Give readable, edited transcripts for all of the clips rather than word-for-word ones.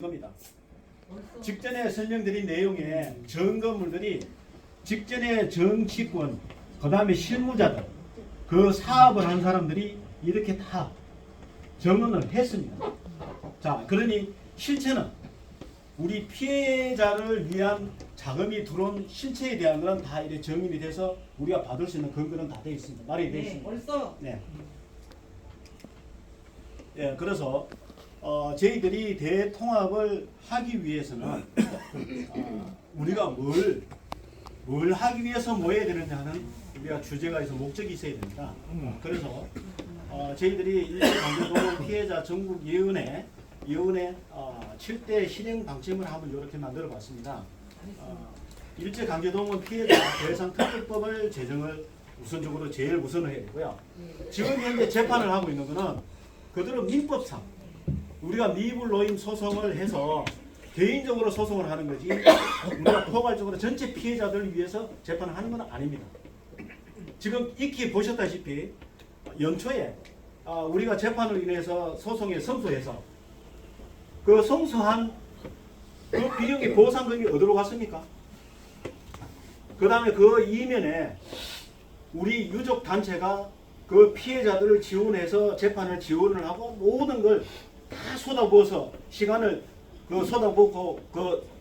겁니다. 직전에 설명드린 내용의 점검물들이 직전에 정치권, 그 다음에 실무자들, 그 사업을 한 사람들이 이렇게 다 정언을 했습니다. 자, 그러니 실체는 우리 피해자를 위한 자금이 들어온 실체에 대한 건 다 이렇게 정립이 돼서 우리가 받을 수 있는 근거는 다 되어 있습니다. 말이 되어 있습니다. 벌써. 네. 예, 그래서 저희들이 대통합을 하기 위해서는 우리가 뭘 하기 위해서 모여야 되느냐는 우리가 주제가 있어 목적이 있어야 됩니다. 그래서 저희들이 일제강제동원 피해자 전국위원회 7대 실행 방침을 한번 이렇게 만들어 봤습니다. 일제강제동원 피해자 배상 특별법을 제정을 우선적으로 제일 우선을 해야 되고요. 지금 현재 재판을 하고 있는 거는 그대로 민법상 우리가 미불노임 소송을 해서 개인적으로 소송을 하는 거지 우리가 포괄적으로 전체 피해자들을 위해서 재판을 하는 건 아닙니다. 지금 익히 보셨다시피 연초에 우리가 재판을 인해서 소송에 승소해서 그 승소한 그 비용이 보상금이 어디로 갔습니까? 그 다음에 그 이면에 우리 유족 단체가 그 피해자들을 지원해서 재판을 지원을 하고 모든 걸 다 쏟아부어서 시간을 쏟아부고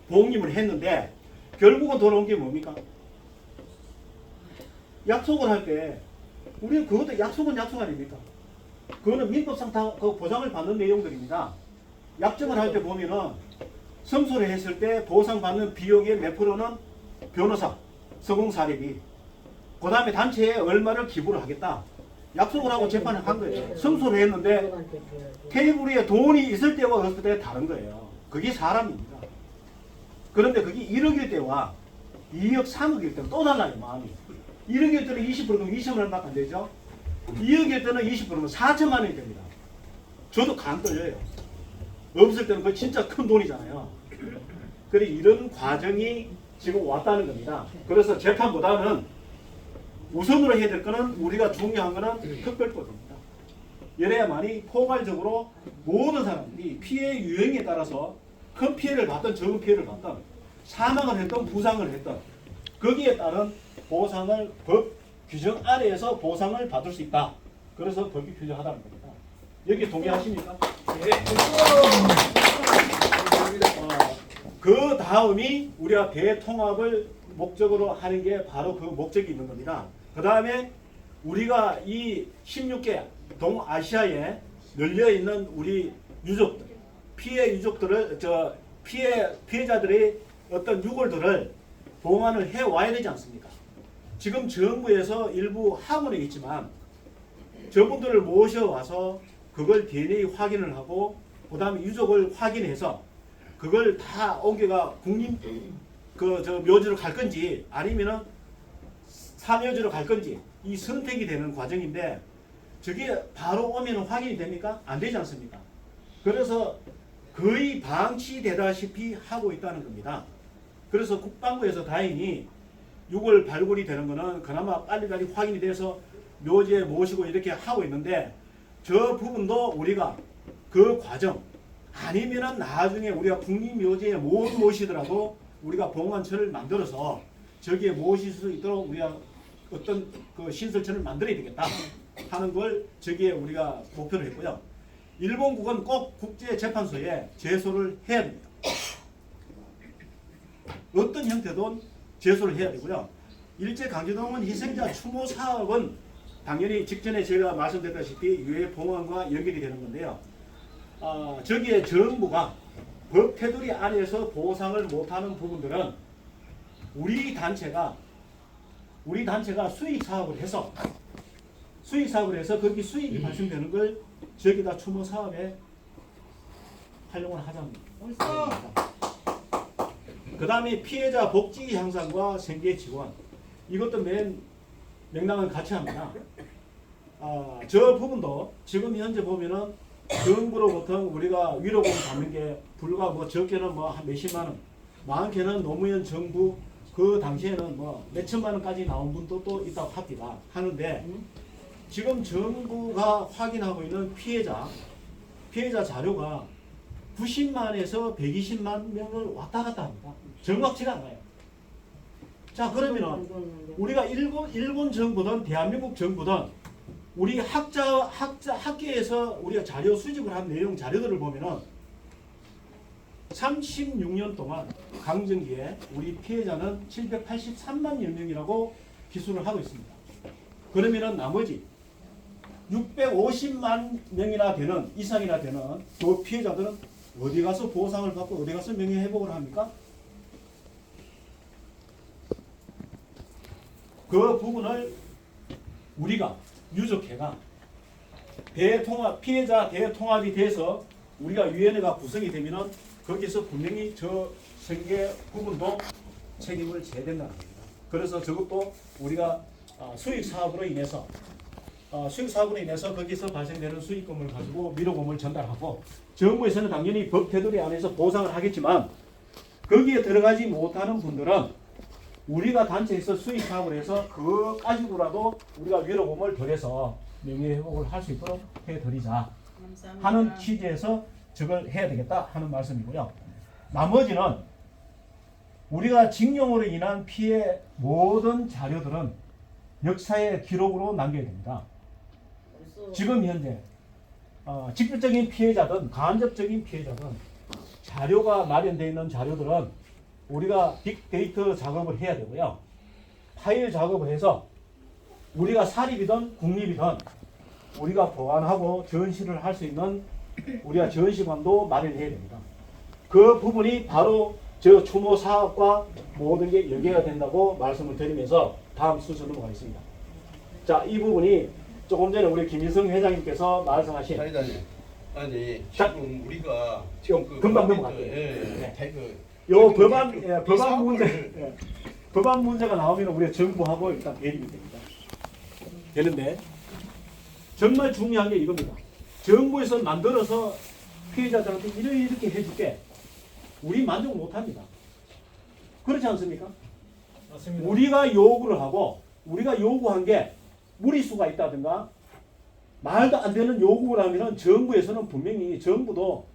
복림을 했는데 결국은 돈 온 게 뭡니까? 약속을 할 때 우리는 그것도 약속은 약속 아닙니까? 그거는 민법상 다 그 보상을 받는 내용들입니다. 약정을 할 때 보면은 승소를 했을 때 보상받는 비용의 몇 프로는 변호사, 서공사례비, 그 다음에 단체에 얼마를 기부를 하겠다. 약속을 하고 재판을 한 거예요. 승소를 했는데 테이블 위에 돈이 있을 때와 없을 때 다른 거예요. 그게 사람입니다. 그런데 그게 1억일 때와 2억, 3억일 때는 또 달라요, 마음이. 1억일 때는 20%면 20만 원밖에 안 되죠. 2억일 때는 20%면 4천만 원이 됩니다. 저도 간 떨려요. 없을 때는 그 진짜 큰 돈이잖아요. 그래 이런 과정이 지금 왔다는 겁니다. 그래서 재판보다는 우선으로 해야 될 거는 우리가 중요한 거는 특별법입니다. 이래야만이 포괄적으로 모든 사람들이 피해 유형에 따라서 큰 피해를 받든 적은 피해를 받든 사망을 했든 부상을 했든 거기에 따른 보상을 법 규정 아래에서 보상을 받을 수 있다. 그래서 법이 규정하다는 겁니다. 여기 동의하십니까? 네. 그 다음이 우리가 대통합을 목적으로 하는 게 바로 그 목적이 있는 겁니다. 그 다음에 우리가 이 16개 동아시아에 널려있는 우리 유족들, 피해 유족들을, 피해자들의 어떤 유골들을 봉안을 해와야 되지 않습니까? 지금 정부에서 일부 학원에 있지만 저분들을 모셔와서 그걸 DNA 확인을 하고 그 다음에 유족을 확인해서 그걸 다 옮겨가 국립 묘지로 갈 건지 아니면은 사묘지로 갈 건지 이 선택이 되는 과정인데 저게 바로 오면 확인이 됩니까? 안 되지 않습니까? 그래서 거의 방치되다시피 하고 있다는 겁니다. 그래서 국방부에서 다행히 6월 발굴이 되는 거는 그나마 빨리빨리 확인이 돼서 묘지에 모시고 이렇게 하고 있는데 저 부분도 우리가 그 과정 아니면은 나중에 우리가 국립묘지에 못 모시더라도 우리가 봉안처를 만들어서 저기에 모실 수 있도록 우리가 어떤 그 신설처를 만들어야 되겠다 하는 걸 저기에 우리가 목표를 했고요. 일본국은 꼭 국제재판소에 제소를 해야 됩니다. 어떤 형태든 제소를 해야 되고요. 일제강제동원 희생자 추모 사업은 당연히 직전에 제가 말씀드렸다시피 유해 봉안과 연결이 되는 건데요. 저기에 정부가 법 테두리 안에서 보상을 못하는 부분들은 우리 단체가 수익 사업을 해서 거기 수익이 발생되는 걸 저기다 추모 사업에 활용을 하자는 겁니다. 그 다음에 피해자 복지 향상과 생계 지원 이것도 맥락은 같이 합니다. 저 부분도 지금 현재 보면은 정부로부터 우리가 위로금 받는 게 불과 적게는 한 몇십만 원, 많게는 노무현 정부 그 당시에는 몇천만 원까지 나온 분도 또 있다고 합니다. 하는데 지금 정부가 확인하고 있는 피해자 자료가 90만에서 120만 명을 왔다 갔다 합니다. 정확치가 않아요. 자, 그러면은 우리가 일본 정부든 대한민국 정부든 우리 학계에서 우리가 자료 수집을 한 내용 자료들을 보면은 36년 동안 강점기에 우리 피해자는 783만여 명이라고 기술을 하고 있습니다. 그러면은 나머지 650만 명이나 되는 이상이나 되는 그 피해자들은 어디 가서 보상을 받고 어디 가서 명예회복을 합니까? 그 부분을 우리가 유족회가 피해자 대통합이 돼서 우리가 위원회가 구성이 되면은 거기서 분명히 저 생계 부분도 책임을 져야 된다는 겁니다. 그래서 저것도 우리가 수익 사업으로 인해서 거기서 발생되는 수익금을 가지고 미로금을 전달하고 정부에서는 당연히 법 테두리 안에서 보상을 하겠지만 거기에 들어가지 못하는 분들은 우리가 단체에서 수익 사업을 해서 그거 가지고라도 우리가 위로금을 덜해서 명예회복을 할 수 있도록 해드리자 하는 취지에서 저걸 해야 되겠다 하는 말씀이고요. 나머지는 우리가 징용으로 인한 피해 모든 자료들은 역사의 기록으로 남겨야 됩니다. 지금 현재 직접적인 피해자든 간접적인 피해자든 자료가 마련되어 있는 자료들은 우리가 빅데이터 작업을 해야 되고요. 파일 작업을 해서 우리가 사립이든 국립이든 우리가 보관하고 전시를 할 수 있는 우리가 전시관도 마련해야 됩니다. 그 부분이 바로 저 추모 사업과 모든 게 연계가 된다고 말씀을 드리면서 다음 순서 넘어가겠습니다. 자, 이 부분이 조금 전에 우리 김인성 회장님께서 말씀하신 아니 지금 우리가 지금 금방 넘어갈게요. 네. 요 법안 문제가 나오면 우리가 정부하고 일단 대립이 됩니다. 되는데 정말 중요한 게 이겁니다. 정부에서 만들어서 피해자들한테 이렇게 해줄게. 우리 만족 못합니다. 그렇지 않습니까? 맞습니다. 우리가 요구를 하고 우리가 요구한 게 무리수가 있다든가 말도 안 되는 요구를 하면은 정부에서는 분명히 정부도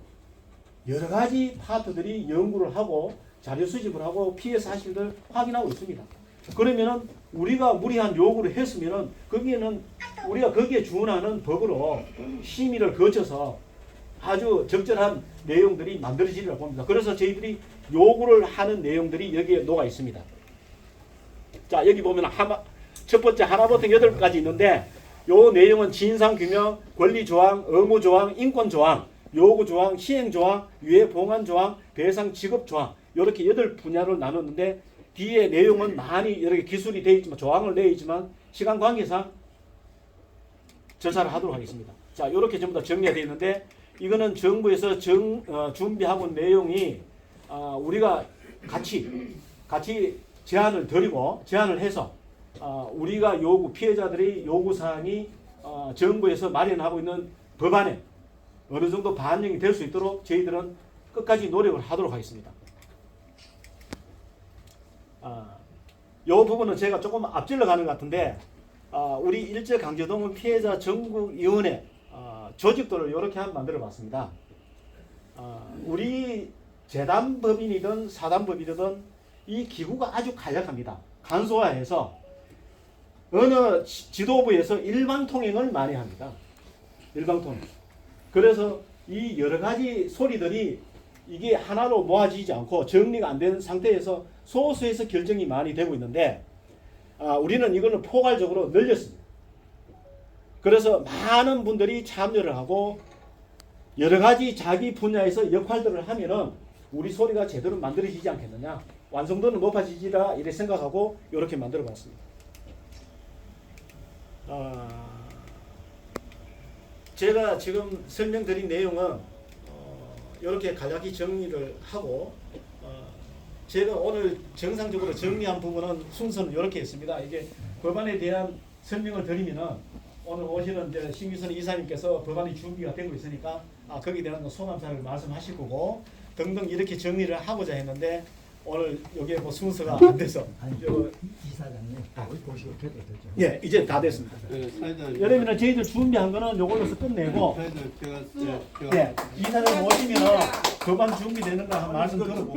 여러 가지 파트들이 연구를 하고 자료 수집을 하고 피해 사실들 확인하고 있습니다. 그러면은 우리가 무리한 요구를 했으면은 거기에는 우리가 거기에 준하는 법으로 심의를 거쳐서 아주 적절한 내용들이 만들어지리라고 봅니다. 그래서 저희들이 요구를 하는 내용들이 여기에 녹아 있습니다. 자, 여기 보면 첫 번째 하나부터 8가지 있는데 요 내용은 진상규명, 권리조항, 의무조항, 인권조항, 요구조항, 시행조항, 유해봉안조항, 배상지급조항 이렇게 8분야를 나눴는데 뒤에 내용은 많이 이렇게 기술이 되어 있지만 조항을 내어 있지만 시간 관계상 절차를 하도록 하겠습니다. 자, 이렇게 전부 다 정리가 되어 있는데 이거는 정부에서 준비하고 온 내용이 우리가 같이 제안을 드리고 제안을 해서 우리가 피해자들의 요구사항이 정부에서 마련하고 있는 법안에 어느 정도 반영이 될 수 있도록 저희들은 끝까지 노력을 하도록 하겠습니다. 이 부분은 제가 조금 앞질러 가는 것 같은데 우리 일제강제동원 피해자 전국위원회 조직도를 이렇게 한번 만들어 봤습니다. 우리 재단법인이든 사단법인이든 이 기구가 아주 간략합니다. 간소화해서 어느 지도부에서 일반 통행을 많이 합니다. 일반 통행. 그래서 이 여러 가지 소리들이 이게 하나로 모아지지 않고 정리가 안 된 상태에서 소수에서 결정이 많이 되고 있는데 우리는 이거는 포괄적으로 늘렸습니다. 그래서 많은 분들이 참여를 하고 여러 가지 자기 분야에서 역할들을 하면은 우리 소리가 제대로 만들어지지 않겠느냐, 완성도는 높아지리라 이렇게 생각하고 이렇게 만들어 봤습니다. 제가 지금 설명드린 내용은 이렇게 간략히 정리를 하고 제가 오늘 정상적으로 정리한 부분은 순서는 이렇게 했습니다. 이게 법안에 대한 설명을 드리면은 오늘 오시는 이제 신규선 이사님께서 법안이 준비가 되고 있으니까 거기에 대한 소감사를 말씀하실 거고 등등 이렇게 정리를 하고자 했는데 오늘 여기에 뭐 순서가 안 돼서 이사장님 보시고 되죠. 예 이제 다 됐습니다. 사회자님. 여러분은 저희들 준비한 거는 요걸로서 끝내고 사회자님 제가 예 이사장 오시면은 그 방 준비되는 거 한 말씀 들어보고.